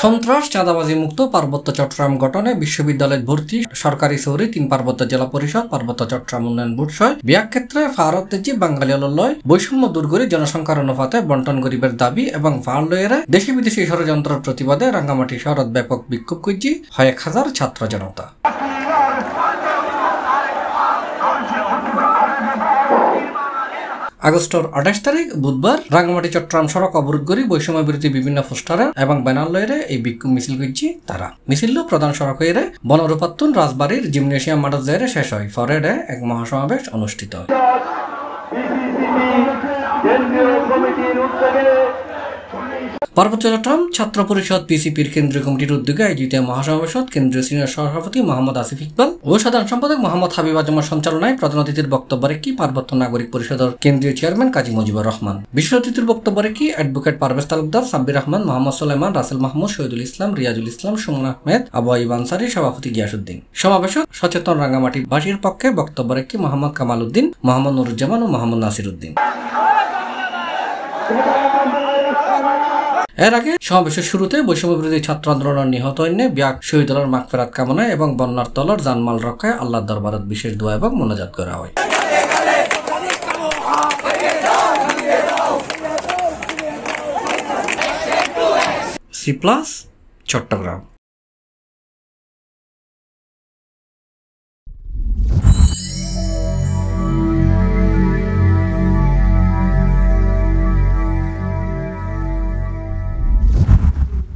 সন্ত্রাস চাঁদাবাজি মুক্ত পার্বত্য চট্টগ্রাম গঠনে বিশ্ববিদ্যালয় ভর্তি সরকারি সৌরি ৩ পার্বত্য জেলা পরিষদ পার্বত্য চট্টগ্রাম উন্নয়ন বোর্ড সহ বিয়াক ক্ষেত্রে ফারতেজি বাঙালি অলয় বৈষম্য দূর করে জনসংখ্যার অনুপাতে বন্টন গরিবের দাবি এবং ফারলয়েরে দেশি বিদেশি ষড়যন্ত্রের প্রতিবাদে রাঙ্গামাটি শহরত ব্যাপক বিক্ষোভ করছি ১,০০০ ছাত্র জনতা। আগস্টের ২৮ তারিখ বুধবার রাঙ্গামাটি চট্টগ্রাম সড়ক অবরোধ করে বৈষম্য বিরোধী বিভিন্ন পোস্টারে এবং ব্যানার লয়েরে এই বিক্ষোভ মিছিল করছি তারা। মিছিল প্রধান সড়ক হয়ে বনরূপাত্তুন রাজবাড়ির জিমনেশিয়াম মাঠে যাইরে শেষ হয়। পরে এক মহাসমাবেশ অনুষ্ঠিত হয়। পার্বত্য চট্টগ্রাম ছাত্র পরিষদ পিসিপির কেন্দ্রীয় কমিটির উদ্যোগে আয়োজিত মহাসমাবেশত কেন্দ্রীয় সিনিয়র সভাপতি মোহাম্মদ আসিফ ইকবাল ও সাধারণ সম্পাদক মোহাম্মদ হাবিব আজমের সঞ্চালনায় প্রধান অতিথির বক্তব্য রেখে পার্বত্য নাগরিক পরিষদের কেন্দ্রীয় চেয়ারম্যান কাজী মুজিবুর রহমান, বিশেষ অতিথির বক্তব্য রেখে অ্যাডভোকেট পারভেজ তালুকদার, সাব্বির রহমান, মোহাম্মদ সুলাইমান, রাসেল মাহমুদ, শহীদুল ইসলাম, রিয়াজুল ইসলাম, সুমন আহমেদ, আবু আইব আনসারী, সভাপতি গিয়াসউদ্দিন। সমাবেশত সচেতন রাঙ্গামাটি বাসীর পক্ষে বক্তব্য রেখে মোহাম্মদ কামাল উদ্দিন, মোহাম্মদ নুরুজ্জামান ও মোহাম্মদ নাসির উদ্দিন। এর আগে সমাবেশের শুরুতে বৈষম্য বিরোধী ছাত্র আন্দোলনের নিহত হইনে বিয়াক শহীদুল্লাহর মাগফিরাত কামনায় এবং বন্যার তলর জানমাল রক্ষায় আল্লাহর দরবারত বিশেষ দোয়া এবং মোনাজাত করা হয়। C+ চট্টগ্রাম।